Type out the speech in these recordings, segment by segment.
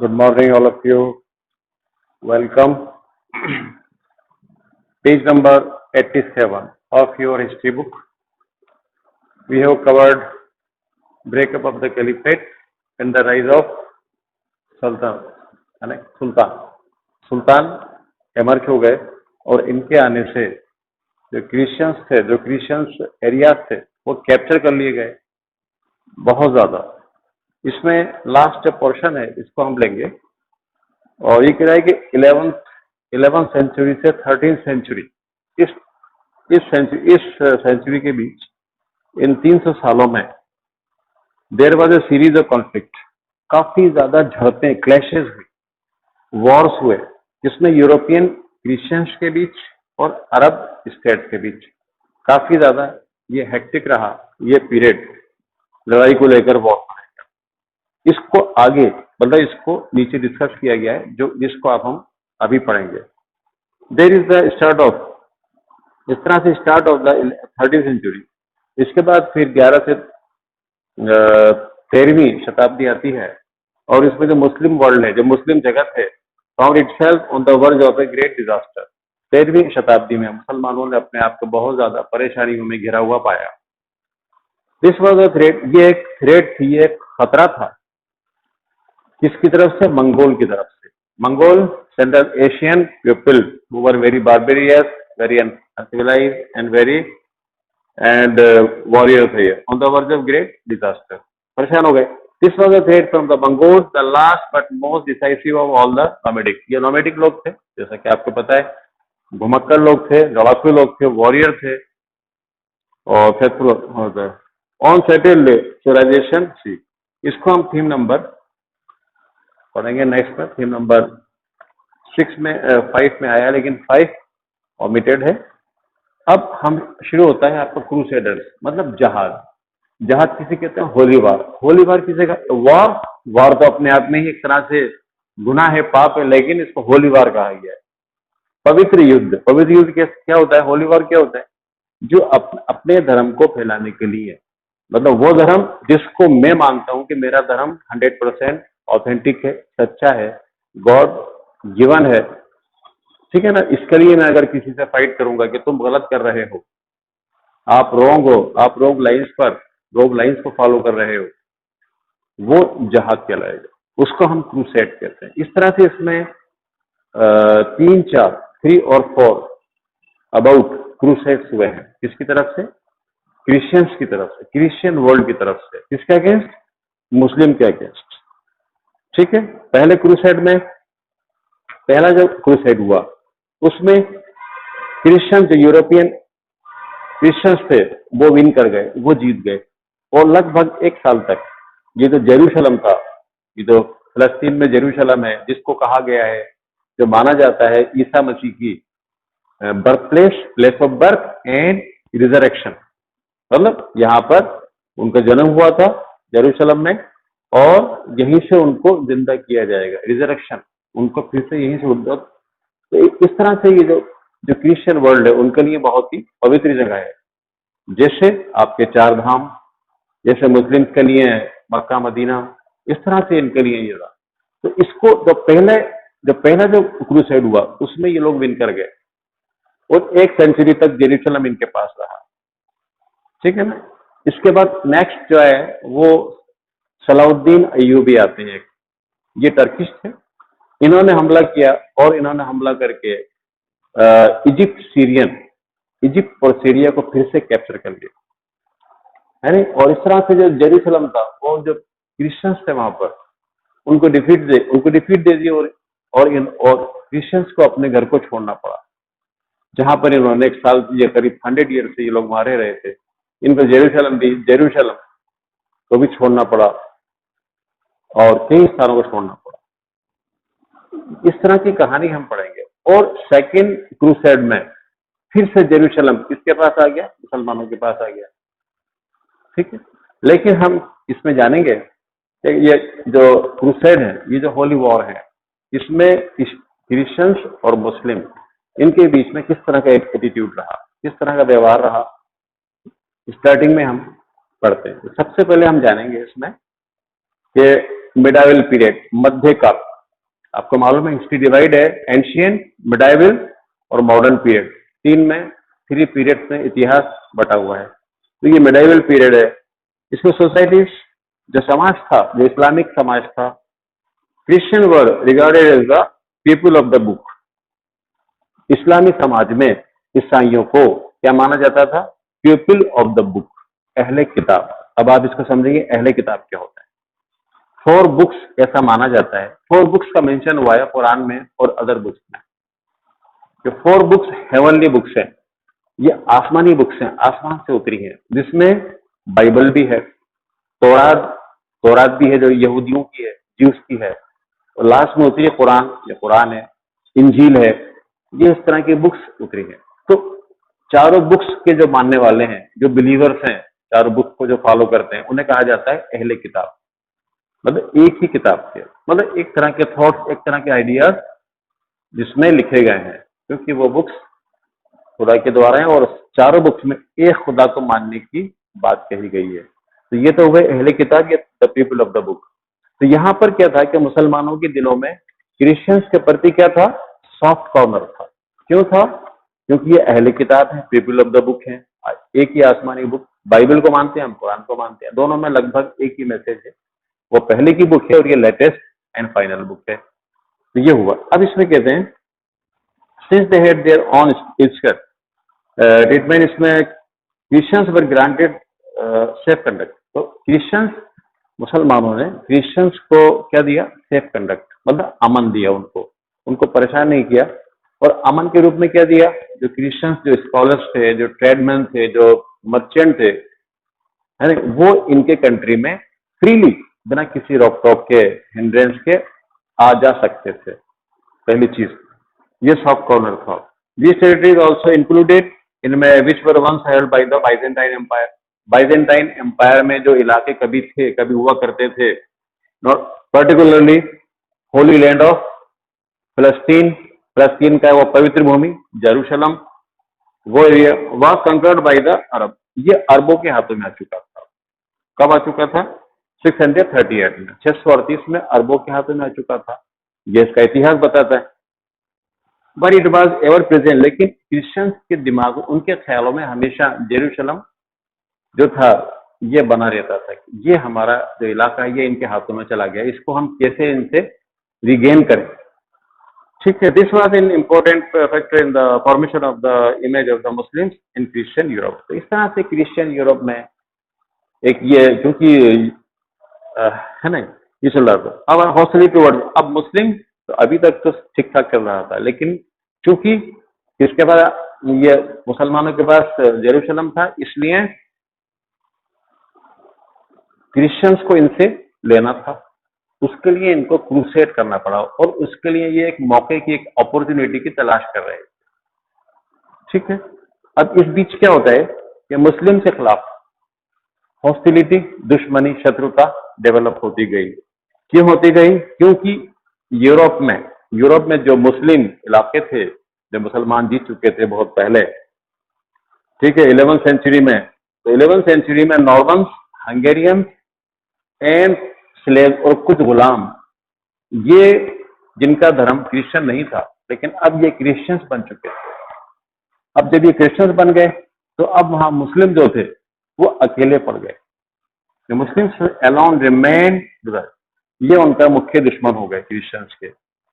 Good morning, all of you. Welcome. Page number 87 of your history book. We have covered breakup of the caliphate and the rise of Sultan Sultan emerge हो गए और इनके आने से जो Christians areas थे वो capture कर लिए गए बहुत ज्यादा। इसमें लास्ट पोर्शन है, इसको हम लेंगे और ये कह रहा है कि 11th सेंचुरी से 13th सेंचुरी, इस सेंचुरी के बीच इन 300 सालों में there was a series of conflict, काफी ज्यादा झड़पें, क्लैशेस हुई, वॉर्स हुए, जिसमें यूरोपियन क्रिश्चियंस के बीच और अरब स्टेट्स के बीच काफी ज्यादा ये हेक्टिक रहा। ये पीरियड लड़ाई को लेकर वॉर, इसको आगे मतलब इसको नीचे डिस्कस किया गया है, जिसको आप हम अभी पढ़ेंगे। There is the start of, इस तरह से start of the 13th century. इसके बाद फिर 11 से 13वीं शताब्दी आती है और इसमें जो मुस्लिम वर्ल्ड है, जो मुस्लिम जगत है, found itself on the verge of a great disaster. 13वीं शताब्दी में मुसलमानों ने अपने आप को बहुत ज्यादा परेशानियों में घिरा हुआ पाया। दिस वॉज अ थ्रेट, ये एक थ्रेट थी, ये एक खतरा था। किसकी तरफ से? मंगोल की तरफ से। Mongol central Asian people who were very barbarous, very uncivilized and warrior थे on the verge of great disaster, परेशान हो गए। This was a threat from the Mongols, the last but most decisive of all the nomadic. ये nomadic लोग थे, जैसा कि आपको पता है, घुमक्कर लोग थे, लड़ाकू लोग थे, वॉरियर थे और फेथफुल ऑन सेटल्ड सिविलाइजेशन सी। इसको हम थीम नंबर पढ़ेंगे नेक्स्ट में। थीम नंबर 5 में आया, लेकिन 5 ओमिटेड है। अब हम शुरू होता है आपका क्रूसेडर्स, मतलब जहाज किसे कहते हैं? होली वार किसे का? वार तो अपने आप में ही एक तरह से गुनाह है, पाप है, लेकिन इसको होली वार कहा गया है। पवित्र युद्ध क्या होता है? होली वार क्या होता है? जो अपने धर्म को फैलाने के लिए, मतलब वो धर्म जिसको मैं मानता हूं कि मेरा धर्म 100% ऑथेंटिक है, सच्चा है, गॉड गिवन है, ठीक है ना। इसके लिए मैं अगर किसी से फाइट करूंगा कि तुम गलत कर रहे हो, आप रॉन्ग हो, आप रोंग लाइंस को फॉलो कर रहे हो, वो जहाद कहलाएगा, उसको हम क्रूसेड कहते हैं। इस तरह से इसमें 3 और 4 अबाउट क्रूसेड्स हुए हैं। किसकी तरफ से? क्रिश्चियंस की तरफ से, क्रिश्चियन वर्ल्ड की तरफ से। किसके अगेंस्ट? मुस्लिम के अगेंस्ट, ठीक है। पहले क्रूसेड में, पहला जो क्रूसेड हुआ उसमें क्रिश्चियन, जो यूरोपियन क्रिश्चियंस थे, वो विन कर गए, वो जीत गए। और लगभग 1 साल तक ये जो जेरूशलम था, ये जो फलस्तीन में जेरूशलम है, जिसको कहा गया है, जो माना जाता है ईसा मसीह की birth place of birth and resurrection, मतलब यहाँ पर उनका जन्म हुआ था जेरूशलम में और यहीं से उनको जिंदा किया जाएगा, रिजरेक्शन, उनको फिर से यहीं से। तो इस तरह से ये जो क्रिश्चियन वर्ल्ड है उनके लिए बहुत ही पवित्र जगह है। जैसे आपके 4 धाम, जैसे मुस्लिम के लिए मक्का मदीना, इस तरह से इनके लिए ये था। तो इसको पहला जो क्रूसेड हुआ उसमें ये लोग विन कर गए और 1 सेंचुरी तक जेरूशलम इनके पास रहा, ठीक है ना। इसके बाद नेक्स्ट जो है वो सलाउद्दीन अय्यूबी आते हैं। ये टर्किश थे, इन्होंने हमला किया और इन्होंने हमला करके इजिप्ट और सीरिया को फिर से कैप्चर कर लिया, है नहीं। और इस तरह से जो जेरूशलम था, वो जो क्रिश्चियंस थे वहां पर, उनको डिफीट दे दी और क्रिश्चियंस को अपने घर को छोड़ना पड़ा, जहां पर इन्होंने 1 साल या करीब 100 ईयर से ये लोग मारे रहे थे। इनको जेरूशलम को भी छोड़ना पड़ा और कई स्थानों को छोड़ना पड़ा। इस तरह की कहानी हम पढ़ेंगे। और सेकंड क्रूसेड में फिर से जेरूशलम किसके पास आ गया? मुसलमानों के पास आ गया, ठीक है। लेकिन हम इसमें जानेंगे कि ये जो क्रूसेड है, ये जो होली वॉर है, इसमें क्रिश्चियंस और मुस्लिम इनके बीच में किस तरह का एक एटीट्यूड रहा, किस तरह का व्यवहार रहा, स्टार्टिंग में हम पढ़ते हैं। सबसे पहले हम जानेंगे इसमें कि मिडाइवल पीरियड, मध्यकाल, आपको मालूम है हिस्ट्री डिवाइड है एंशियंट, मिडाइवल और मॉडर्न पीरियड, 3 पीरियड्स में इतिहास बटा हुआ है। तो ये मिडाइवल पीरियड है। इसमें सोसाइटी, जो समाज था, जो इस्लामिक समाज था, Christian were regarded as the people of the book. इस्लामी समाज में ईसाइयों को क्या माना जाता था? पीपल ऑफ द बुक, अहले किताब। अब आप इसको समझेंगे अहले किताब क्या होता है। 4 बुक्स ऐसा माना जाता है। 4 बुक्स का मेंशन हुआ है कुरान में और अदर बुक्स में। जो 4 बुक्स हेवनली बुक्स हैं, ये आसमानी बुक्स हैं, आसमान से उतरी हैं, जिसमें बाइबल भी है, तौरात भी है जो यहूदियों की है, ज्यूस की है, और लास्ट में उतरी है कुरान, ये कुरान है, इंजील है, ये इस तरह की बुक्स उतरी है। तो चारों बुक्स के जो मानने वाले हैं, जो बिलीवर्स हैं, चारों बुक्स को जो फॉलो करते हैं, उन्हें कहा जाता है अहले किताब। मतलब एक ही किताब के, मतलब एक तरह के थॉट्स, एक तरह के आइडियाज जिसमें लिखे गए हैं, क्योंकि वो बुक्स खुदा के द्वारा है और चारों बुक्स में एक खुदा को मानने की बात कही गई है। तो ये तो हुए अहले किताब, ये the people of the book. तो यहाँ पर क्या था कि मुसलमानों के दिलों में क्रिश्चियंस के प्रति क्या था? सॉफ्ट कॉर्नर था। क्यों था? क्योंकि ये अहले किताब है, पीपल ऑफ द बुक है, एक ही आसमानी बुक, बाइबल को मानते हैं, हम कुरान को मानते हैं, दोनों में लगभग एक ही मैसेज है। वो पहले की बुक है और ये लेटेस्ट एंड फाइनल बुक है। तो ये हुआ। अब इसमें कहते हैं since they had there on scripture treatment, इसमें क्रिश्चियंस वर ग्रांटेड सेफ कंडक्ट। तो क्रिश्चियंस, मुसलमानों ने क्रिश्चियंस को क्या दिया? सेफ कंडक्ट, मतलब अमन दिया उनको परेशान नहीं किया। और अमन के रूप में क्या दिया? जो क्रिश्चियंस, जो स्कॉलर्स थे, जो ट्रेडमैन थे, जो मर्चेंट थे, है ना, वो इनके कंट्री में फ्रीली, बिना किसी रोक टोक के, हिंड्रेंस के आ जा सकते थे। पहली चीज ये सॉफ्ट कॉर्नर था। दिस टेरिटरीज आल्सो इंक्लूडेड इनमें which were once held by the Byzantine empire. Byzantine empire में जो इलाके कभी हुआ करते थे, not particularly holy land of फिलिस्तीन, फिलिस्तीन का वो पवित्र भूमि जेरूशलम, वो एरिया वह कंकर्ड बाय द अरब। ये अरबों के हाथों में आ चुका था। कब आ चुका था? 638 में, 638 में अरबों के हाथों में आ चुका था। ये इसका इतिहास बताता है। But it was ever present, लेकिन क्रिश्चियंस के दिमाग, उनके ख्यालों में हमेशा जेरूशलम जो था ये बना रहता था कि ये हमारा जो इलाका है ये इनके हाथों में चला गया, इसको हम कैसे इनसे रिगेन करें। ठीक है, this was an important factor in the formation of the image of the Muslims in Christian Europe. तो इस तरह से क्रिश्चियन यूरोप में एक ये, क्योंकि है ना, ये चल रहा था। अब हॉस्टिलिटी टुवर्ड्स, अब मुस्लिम तो अभी तक तो ठीक ठाक चल रहा था, लेकिन चूंकि इसके बाद ये मुसलमानों के पास जेरूशलम था, इसलिए क्रिश्चियंस को इनसे लेना था। उसके लिए इनको क्रूसेड करना पड़ा और उसके लिए ये एक मौके की, एक अपॉर्चुनिटी की तलाश कर रहे हैं। ठीक है, अब इस बीच क्या होता है कि मुस्लिम के खिलाफ हॉस्टिलिटी, दुश्मनी, शत्रुता डेवलप होती गई। क्यों होती गई? क्योंकि यूरोप में जो मुस्लिम इलाके थे, जो मुसलमान जीत चुके थे बहुत पहले, ठीक है, 11th सेंचुरी में, तो 11th सेंचुरी में नॉर्मन्स, हंगेरियन एंड स्लेव और कुछ गुलाम, ये जिनका धर्म क्रिश्चियन नहीं था, लेकिन अब ये क्रिश्चियंस बन चुके थे। अब जब ये क्रिश्चियंस बन गए तो अब वहां मुस्लिम जो थे वो अकेले पड़ गए। मुस्लिम्स अलोन रिमेन, ये उनका मुख्य दुश्मन हो गए क्रिश्चियंस के,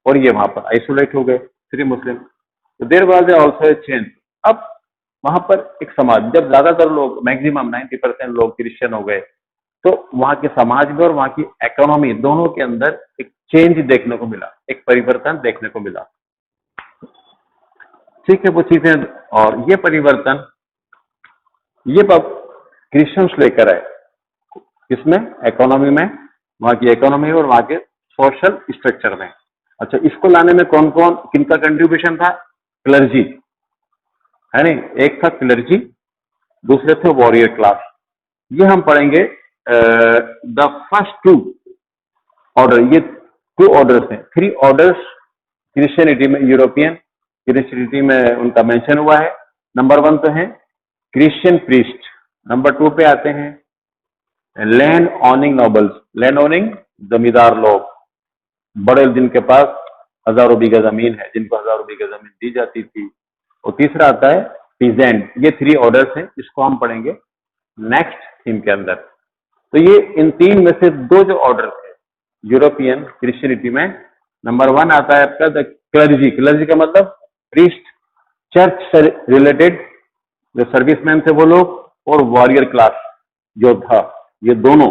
और ये वहां पर आइसोलेट हो गए फ्री मुस्लिम। तो देयर वाज आल्सो चेंज। अब वहां पर एक समाज, जब ज्यादातर लोग, मैक्सिमम 90% लोग क्रिश्चियन हो गए, तो वहां के समाज में और वहां की इकोनॉमी दोनों के अंदर एक चेंज देखने को मिला, एक परिवर्तन देखने को मिला। ठीक है, वो चीजें, और ये परिवर्तन ये क्रिश्चियंस लेकर आए, इसमें इकोनॉमी में, वहां की इकोनॉमी और वहां के सोशल स्ट्रक्चर में। अच्छा, इसको लाने में कौन कौन, किनका कंट्रीब्यूशन था? क्लर्जी, है नहीं, एक था क्लर्जी, दूसरे थे वॉरियर क्लास। ये हम पढ़ेंगे द फर्स्ट 2 ऑर्डर, ये 2 ऑर्डर्स हैं, 3 ऑर्डर्स क्रिश्चियनिटी में, यूरोपियन क्रिश्चियनिटी में उनका मेंशन हुआ है। नंबर 1 तो है क्रिश्चियन प्रीस्ट, नंबर 2 पे आते हैं land owning nobles, land owning जमींदार लोग, बड़े जिनके पास हजारों बीघा जमीन है, जिनको हजारों बीघा जमीन दी जाती थी। और तीसरा आता है पीजेंट। ये 3 ऑर्डर्स हैं, इसको हम पढ़ेंगे नेक्स्ट थीम के अंदर। तो ये इन 3 में से 2 जो ऑर्डर थे यूरोपियन क्रिश्चियनिटी में, नंबर 1 आता है आपका द क्लर्जी। क्लर्जी का मतलब प्रीस्ट, चर्च से रिलेटेड जो सर्विसमैन थे वो लोग, और वॉरियर क्लास योद्धा, ये दोनों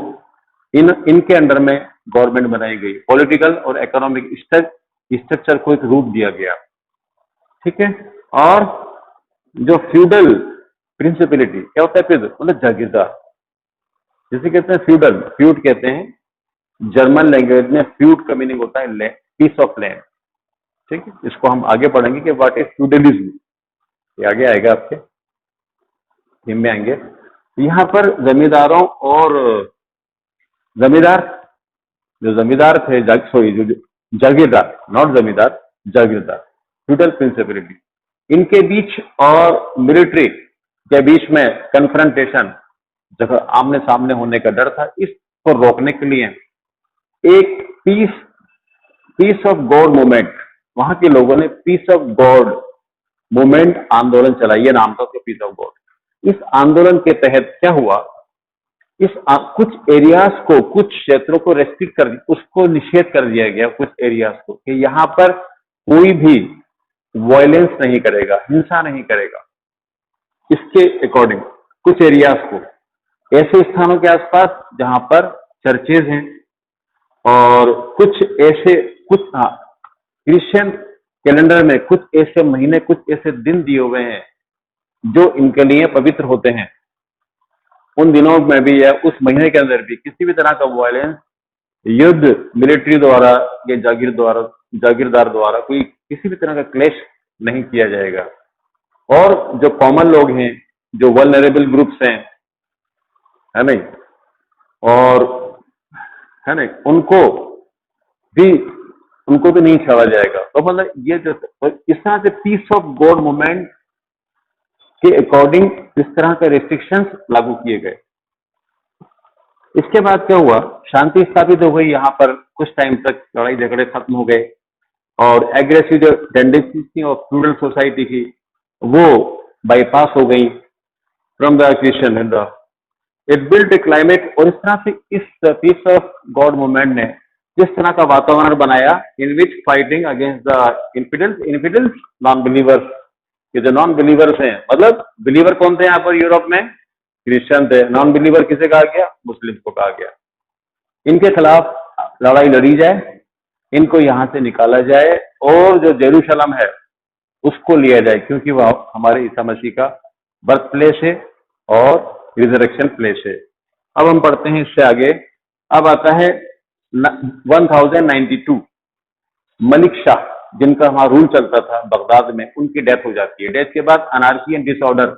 इनके अंडर में गवर्नमेंट बनाई गई। पॉलिटिकल और इकोनॉमिक स्ट्रक्चर को एक रूप दिया गया, ठीक है। और जो फ्यूडल प्रिंसिपलिटी, क्या होता है फ्यूडल मतलब जागीरदार, जिसे कहते हैं फ्यूडल, फ्यूड कहते हैं जर्मन लैंग्वेज में। फ्यूड का मीनिंग होता है पीस ऑफ लैंड, ठीक है। इसको हम आगे पढ़ेंगे कि व्हाट इज फ्यूडलिज्म, ये आगे आएगा, आपके थीम में आएंगे। यहाँ पर जमींदारों और जमींदार, जो जमींदार थे, जो जागीरदार, नॉट जमींदार, जागीरदार, फ्यूडल प्रिंसिपलिटी, इनके बीच और मिलिट्री के बीच में कन्फ्रंटेशन, जगह आमने सामने होने का डर था। इसको रोकने के लिए एक पीस ऑफ गॉड मूवमेंट, वहां के लोगों ने पीस ऑफ गॉड मूवमेंट आंदोलन चलाई, नाम था उसका पीस ऑफ गॉड। इस आंदोलन के तहत क्या हुआ, कुछ एरियाज को, कुछ क्षेत्रों को रेस्ट्रिक्ट कर, उसको निषेध कर दिया गया, कुछ एरियाज को, कि यहां पर कोई भी वायलेंस नहीं करेगा, हिंसा नहीं करेगा। इसके अकॉर्डिंग कुछ एरियाज को, ऐसे स्थानों के आसपास जहां पर चर्चेज हैं, और कुछ क्रिश्चियन कैलेंडर में कुछ ऐसे महीने, कुछ ऐसे दिन दिए हुए हैं जो इनके लिए पवित्र होते हैं। उन दिनों में भी या उस महीने के अंदर भी किसी भी तरह का वायलेंस, युद्ध, मिलिट्री द्वारा या जागीरदार द्वारा कोई किसी भी तरह का क्लेश नहीं किया जाएगा। और जो कॉमन लोग हैं, जो वल्नरेबल ग्रुप्स हैं, है नहीं, और है नहीं, उनको भी नहीं छोड़ा जाएगा। तो मतलब ये जो इस तरह से पीस ऑफ गॉड मूवमेंट के अकॉर्डिंग इस तरह के रेस्ट्रिक्शंस लागू किए गए। इसके बाद क्या हुआ, शांति स्थापित हो गई, यहाँ पर कुछ टाइम तक लड़ाई झगड़े खत्म हो गए, और एग्रेसिव जो टेंडेंसी थी और फ्यूडल सोसाइटी की, वो बाईपास हो गई from the Christian and it built A climate. और इस तरह से इस पीस ऑफ गॉड मूवमेंट ने जिस तरह का वातावरण बनाया, in which fighting against the infidels non believers, ये जो नॉन बिलीवर्स हैं, मतलब बिलीवर कौन थे यहाँ पर यूरोप में, क्रिश्चियन थे, नॉन बिलीवर किसे कहा गया, मुस्लिम को कहा गया। इनके खिलाफ लड़ाई लड़ी जाए, इनको यहां से निकाला जाए, और जो जेरूशलम है उसको लिया जाए, क्योंकि वह हमारे ईसा मसीह का बर्थ प्लेस है और रिजरेक्शन प्लेस है। अब हम पढ़ते हैं इससे आगे। अब आता है 1092, मलिक शाह, जिनका वहां रूल चलता था बगदाद में, उनकी डेथ हो जाती है। डेथ के बाद अनार्की एंड डिसऑर्डर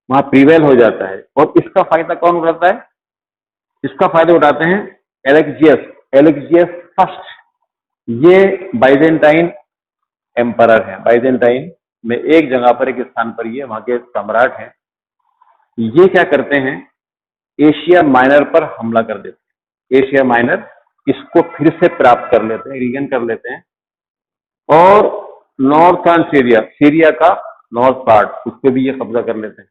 वहां प्रिवेल हो जाता है, और इसका फायदा कौन उठाता है, इसका फायदा उठाते हैं एलेक्जियस फर्स्ट। ये बाइजेंटाइन एम्परर है। बाइजेंटाइन में एक जगह पर, एक स्थान पर, ये वहां के सम्राट हैं। ये क्या करते हैं, एशिया माइनर पर हमला कर देते हैं। एशिया माइनर इसको फिर से प्राप्त कर लेते हैं, रीगन कर लेते हैं, और नॉर्थर्न सीरिया का नॉर्थ पार्ट, उस पर भी ये कब्जा कर लेते हैं,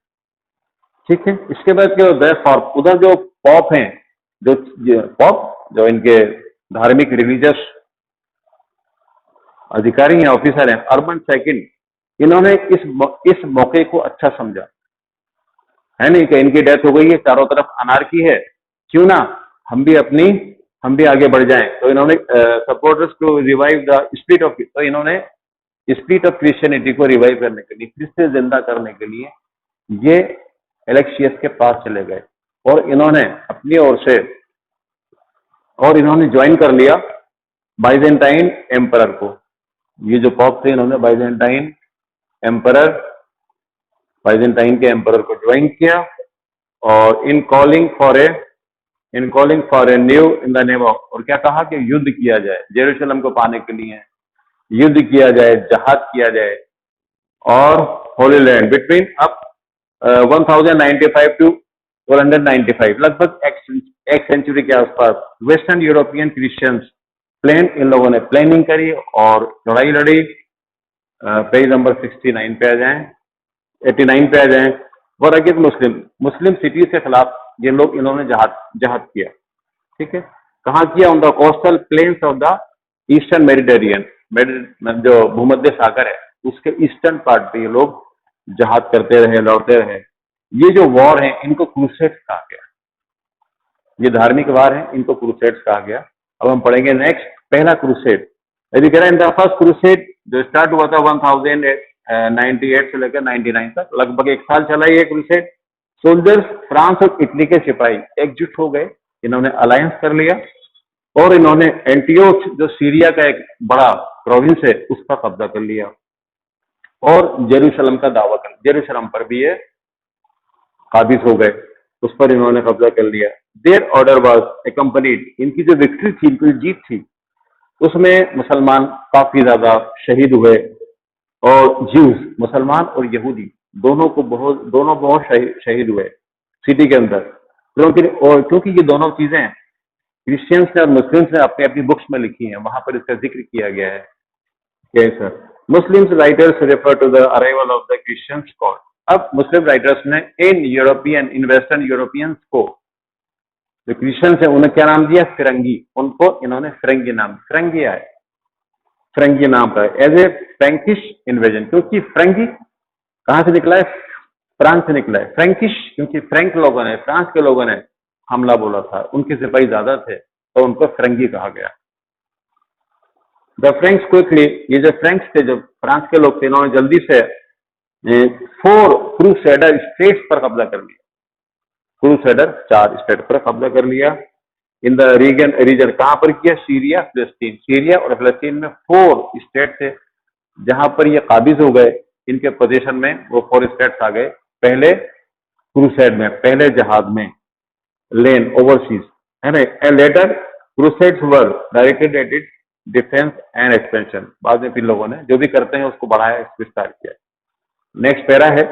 ठीक है। इसके बाद क्या होता है, उधर जो पॉप हैं, जो इनके धार्मिक रिलीजियस अधिकारी हैं, ऑफिसर हैं, अर्बन सेकंड, इन्होंने इस मौके को अच्छा समझा, है नहीं, कि इनकी डेथ हो गई है, चारों तरफ अनार्की है, क्यों ना हम भी आगे बढ़ जाएं। तो इन्होंने सपोर्टर्स को रिवाइव द स्पिरिट ऑफ, तो इन्होंने स्पिरिट ऑफ क्रिश्चियनिटी को रिवाइव करने के लिए, फिर से जिंदा करने के लिए, ये एलेक्सियस के पास चले गए, और इन्होंने अपनी ओर से, और इन्होंने ज्वाइन कर लिया बाइजेंटाइन एम्परर को। ये जो पॉप थे, इन्होंने बाइजेंटाइन के एम्परर को ज्वाइन किया, और in calling for a new in the name of, और क्या कहा कि युद्ध किया जाए, जेरूशलम को पाने के लिए युद्ध किया जाए, जहाद किया जाए, और holy land between up 1095 to 495, लगभग एक सेंचुरी के आसपास वेस्टर्न यूरोपियन क्रिश्चियंस प्लान, इन लोगों ने प्लानिंग करी और लड़ाई लड़ी। पेज नंबर 69 पे आ जाएं, 89 पे आ जाएं। और अगेंस्ट मुस्लिम, मुस्लिम सिटीज के खिलाफ ये लोग, इन्होंने जहाद किया। ठीक है, कहाँ किया? On the coastal planes of the eastern Mediterranean, जो भूमध्य सागर है उसके ईस्टर्न पार्ट पे ये लोग जहाद करते रहे, लड़ते रहे। ये जो वॉर है इनको क्रूसेड्स कहा गया, ये धार्मिक वार है, इनको क्रूसेड्स कहा गया। अब हम पढ़ेंगे नेक्स्ट, पहला क्रूसेड। यदि कह रहे हैं द फर्स्ट क्रूसेड जो स्टार्ट हुआ था 1098 से लेकर 99 तक, लगभग 1 साल चला ये क्रूसेड। सोल्जर्स, फ्रांस और इटली के सिपाही एकजुट हो गए, इन्होंने अलायंस कर लिया और इन्होंने एंटियोच, जो सीरिया का एक बड़ा प्रोविंस है, उस पर कब्जा कर लिया और जेरूशलम का दावा कर, जेरूशलम पर भी ये काबिज हो गए, उस पर इन्होंने कब्जा कर लिया। देयर ऑर्डर वाज एकम्पनीड, इनकी जो विक्ट्री थी, इनकी जीत थी, उसमें मुसलमान काफी ज्यादा शहीद हुए और ज्यूज, मुसलमान और यहूदी दोनों बहुत शहीद हुए सिटी के अंदर। क्योंकि ये दोनों चीजें क्रिश्चियंस ने और मुस्लिम्स ने अपनी अपनी बुक्स में लिखी हैं, वहां पर इसका जिक्र किया गया है। Yes sir, Muslims writers refer to the arrival of the Christians god. अब मुस्लिम राइटर्स ने इन वेस्टर्न यूरोपियंस को, जो क्रिश्चियंस है उन्हें क्या नाम दिया? फिरंगी। उनको इन्होंने फिरंगी नाम, फिरंगी आए, फ्रेंकी नाम का, एज ए फ्रैंकिश इन्वेजन। क्योंकि फ्रेंकी कहां से निकला है? फ्रांस से निकला है। फ्रैंकिश क्योंकि फ्रैंक लोगों ने, फ्रांस के लोगों ने हमला बोला था, उनके सिपाही ज्यादा थे तो उनको फ्रेंकी कहा गया। द फ्रेंक्स क्विकली, ये जो फ्रेंक्स थे, जो फ्रांस के लोग थे, इन्होंने जल्दी से 4 क्रूसेडर स्टेट्स पर कब्जा कर लिया। क्रूसेडर 4 स्टेट पर कब्जा कर लिया। इन द रीजन कहां पर किया? सीरिया, फिलिस्तीन। सीरिया और फिलिस्तीन में 4 स्टेट थे जहां पर ये काबिज हो गए। इनके पोजीशन में वो 4 स्टेट्स आ गए पहले क्रूसेड में, पहले जहाद में, लेन ओवरसीज, है ना। And later crusades were directed at it defence and expansion. बाद में फिर लोगों ने जो भी करते हैं उसको बढ़ाया, विस्तार किया। नेक्स्ट पैरा है,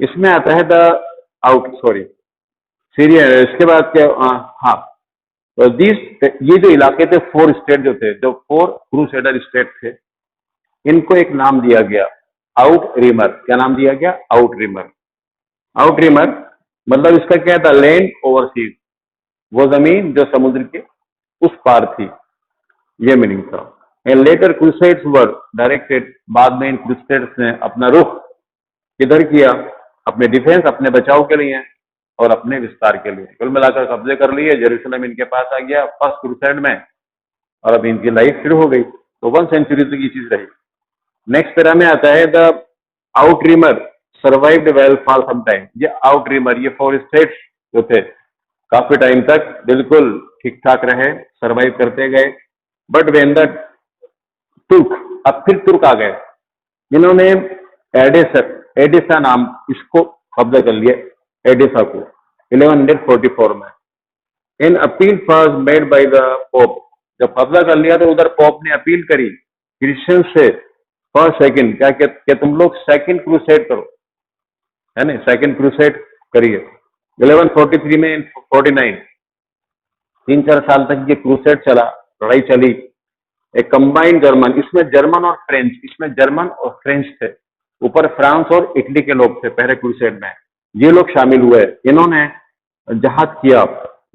इसमें आता है सीरिया। इसके बाद क्या? हाँ, तो ये जो इलाके थे, 4 स्टेट जो थे, जो 4 क्रूसेडर स्टेट थे, इनको एक नाम दिया गया, आउट रिमर। क्या नाम दिया गया? Out reamer. आउट रिमर मतलब इसका क्या था? लैंड ओवरसीज, वो जमीन जो समुद्र के उस पार थी, ये मीनिंग था। And later crusades were directed, बाद में इन क्रूसेड्स ने अपना रुख किधर किया? अपने डिफेंस, अपने बचाव के लिए और अपने विस्तार के लिए। कुल मिलाकर कब्जे कर लिए, जेरूसलम इनके पास आ गया फर्स्ट क्रूसेड में, और अब इनकी लाइफ शुरू हो गई। तो 1 सेंचुरी तक ये चीज रही। नेक्स्ट पैरा में आता है the Outremer survived well for some time. ये आउट रिमर, ये 4 स्टेट्स जो थे, काफी टाइम तक बिल्कुल ठीक ठाक रहे, सर्वाइव करते गए। बट वेन द तुर्क, अब फिर तुर्क आ गए, इन्होंने एडिसा नाम इसको कब्जा कर लिया, एडिसा को 1144 में। In appeal for made by the pope, जब कब्जा कर लिया तो उधर पोप ने अपील करी क्रिश्चियन से फॉर सेकंड, क्या तुम लोग सेकंड क्रूसेड करो, है ना, सेकंड क्रूसेड करिए। 1143 में 49, 3-4 साल तक ये क्रूसेड चला, लड़ाई चली। एक कंबाइंड जर्मन, इसमें जर्मन और फ्रेंच, इसमें जर्मन और फ्रेंच थे, ऊपर फ्रांस और इटली के लोग थे पहले क्रूसेड में, ये लोग शामिल हुए। इन्होंने जहाद किया,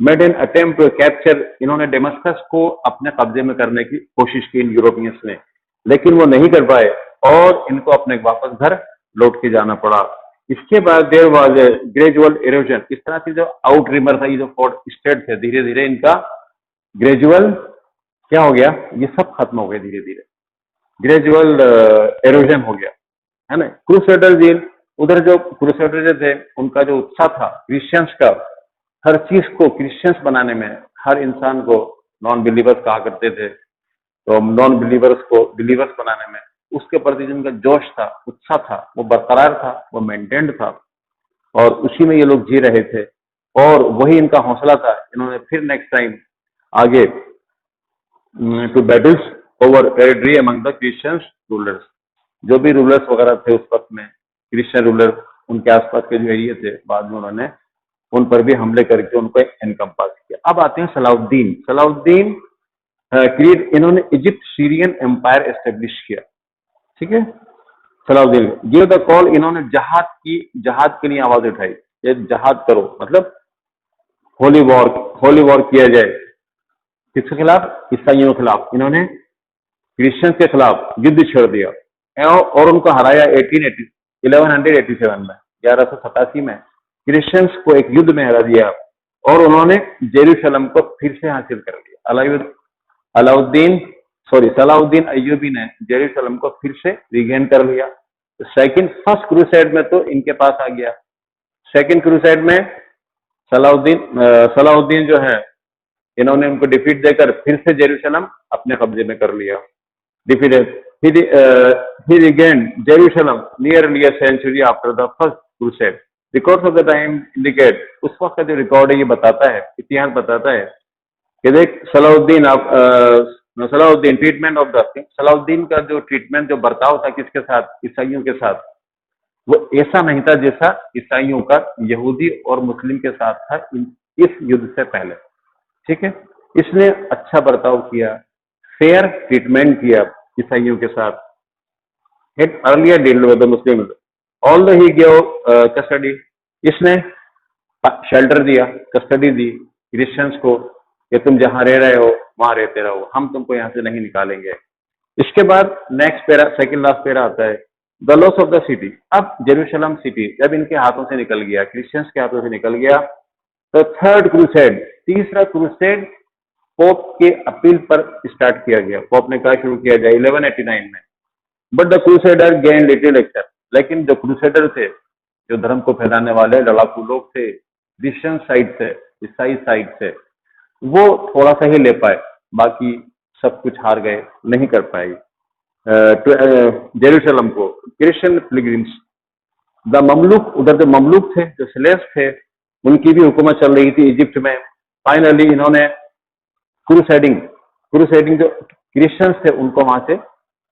made an attempt to capture, इन्होंने डेमस्कस को अपने कब्जे में करने की कोशिश की इन यूरोपियंस ने, लेकिन वो नहीं कर पाए और इनको अपने वापस घर लौट के जाना पड़ा। इसके बाद there was a gradual erosion. इस तरह से जो आउट रिमर था, ये जो 4 स्टेट थे, धीरे धीरे इनका ग्रेजुअल क्या हो गया? ये सब खत्म हो गए धीरे धीरे, ग्रेजुअल एरोजन हो गया, है ना। क्रूसेडर, उधर जो क्रूसेडर थे, उनका जो उत्साह था क्रिश्चियंस का, हर चीज को क्रिश्चियंस बनाने में, हर इंसान को नॉन बिलीवर्स कहा करते थे, तो नॉन बिलीवर्स को बिलीवर्स बनाने में उसके प्रति जिनका जोश था, उत्साह था, वो बरकरार था, वो मेंटेन्ड था, और उसी में ये लोग जी रहे थे, और वही इनका हौसला था। इन्होंने फिर नेक्स्ट टाइम आगे two battles over territory among the Christians rulers, जो भी रूलर्स वगैरह थे उस वक्त में, क्रिश्चियन रूलर्स, उनके आसपास के जो एरिया थे, बाद में उन्होंने उन पर भी हमले करके उनको एनकम्पास किया। अब आते हैं सलाउद्दीन। सलाउद्दीन क्रिएट, इन्होंने इजिप्ट सीरियन एम्पायर एस्टेब्लिश किया, ठीक है। सलाउद्दीन गिव द कॉल, इन्होंने जहाद के लिए आवाज उठाई, ये जहाद करो, मतलब होली वॉर किया जाए, किसके खिलाफ? ईसाइयों के खिलाफ। इन्होंने क्रिश्चियंस के खिलाफ युद्ध छेड़ दिया और उनको हराया 1187 में, 1187 में क्रिश्चियंस को एक युद्ध में हरा दिया और उन्होंने जेरूशलम को फिर से हासिल कर लिया। सलाउद्दीन अय्यूबी ने जेरूशलम को फिर से रिगेन कर लिया। फर्स्ट क्रूसेड में तो इनके पास आ गया, सेकंड क्रूसेड में सलाउद्दीन जो है, इन्होंने उनको डिफीट देकर फिर से जेरूशलम अपने कब्जे में कर लिया। Defeated, he regained Jerusalem nearly a century after the first crusade. Records of the time indicate, उस वक्त का जो रिकॉर्ड है ये बताता है, इतिहास बताता है कि देख Saladin treatment of the, Saladin का जो ट्रीटमेंट, जो बर्ताव था किसके साथ? ईसाइयों के साथ, वो ऐसा नहीं था जैसा ईसाइयों का यहूदी और मुस्लिम के साथ था इस युद्ध से पहले, ठीक है। इसने अच्छा बर्ताव किया, फेयर ट्रीटमेंट किया ईसाइयों के साथ। had earlier dealt with the Muslims, although he gave custody, इसने शेल्टर दिया, कस्टडी दी क्रिश्चियंस को कि तुम जहां रह रहे हो वहां रहते रहो, हम तुमको यहां से नहीं निकालेंगे। इसके बाद next para, second last para आता है, the loss of the city. अब जेरूशलम सिटी जब इनके हाथों से निकल गया, क्रिश्चियंस के हाथों से निकल गया, तो थर्ड क्रूसेड, तीसरा क्रूसेड पोप के अपील पर स्टार्ट किया गया। पोप ने कहा शुरू किया जाए 1189 में। But the crusader gain little except, लेकिन जो क्रूसेडर थे, जो धर्म को फैलाने वाले लड़ाकू लोग थे, क्रिश्चियन साइड से, ईसाई साइड से, वो थोड़ा सा ही ले पाए, बाकी सब कुछ हार गए, नहीं कर पाए जेरूशलम को। क्रिश्चियन पिलग्रिम्स, द ममलुक, उधर जो ममलुक थे, जो स्लेव्स थे, उनकी भी हुकूमत चल रही थी इजिप्ट में। फाइनली इन्होंने क्रूसेडिंग जो क्रिश्चियंस थे उनको वहां से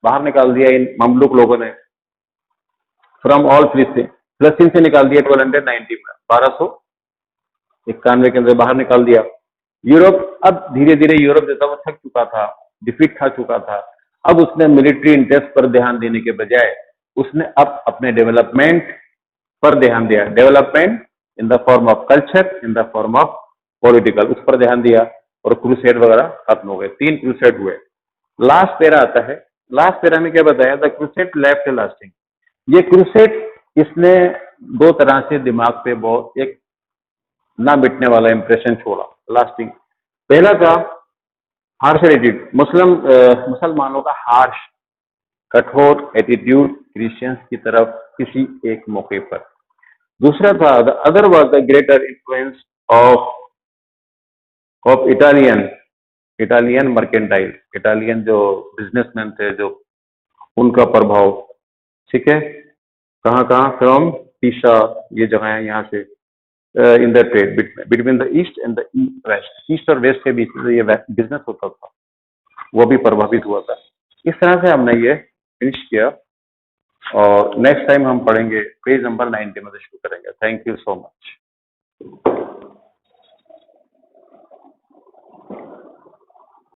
बाहर निकाल दिया इन ममलुक लोगों ने, फ्रॉम ऑल फिलिस्तीन से निकाल दिया 1290 में, 1291 के अंदर बाहर निकाल दिया। यूरोप, अब धीरे धीरे यूरोप जैसा वो थक चुका था, डिफीट खा चुका था, अब उसने मिलिट्री इंटरेस्ट पर ध्यान देने के बजाय उसने अब अपने डेवलपमेंट पर ध्यान दिया। Development in the form of culture, in the form of political, उस पर ध्यान दिया और क्रूसेड वगैरह खत्म हो गए। 3 क्रूसेड हुए। लास्ट पैरा आता है, लास्ट पैरा में क्या बताया? The crusade left A lasting. ये क्रूसेड, इसने 2 तरह से दिमाग पे बहुत एक ना मिटने वाला इंप्रेशन छोड़ा, लास्टिंग। पहला था हार्श एटीट्यूड, मुसलमानों का हार्श, कठोर एटीट्यूड क्रिश्चियंस की तरफ किसी एक मौके पर। दूसरा था the other was the greater influence of Italian mercantile, Italian जो बिजनेसमैन थे, जो उनका प्रभाव, ठीक है। कहाँ कहाँ? फ्रॉम पीसा, ये जगह है, यहाँ से in the trade between the east and the west, east और वेस्ट के बीच में ये बिजनेस होता था, वो भी प्रभावित हुआ था। इस तरह से हमने ये फिनिश किया और नेक्स्ट टाइम हम पढ़ेंगे पेज नंबर 90 में से शुरू करेंगे। Thank you so much.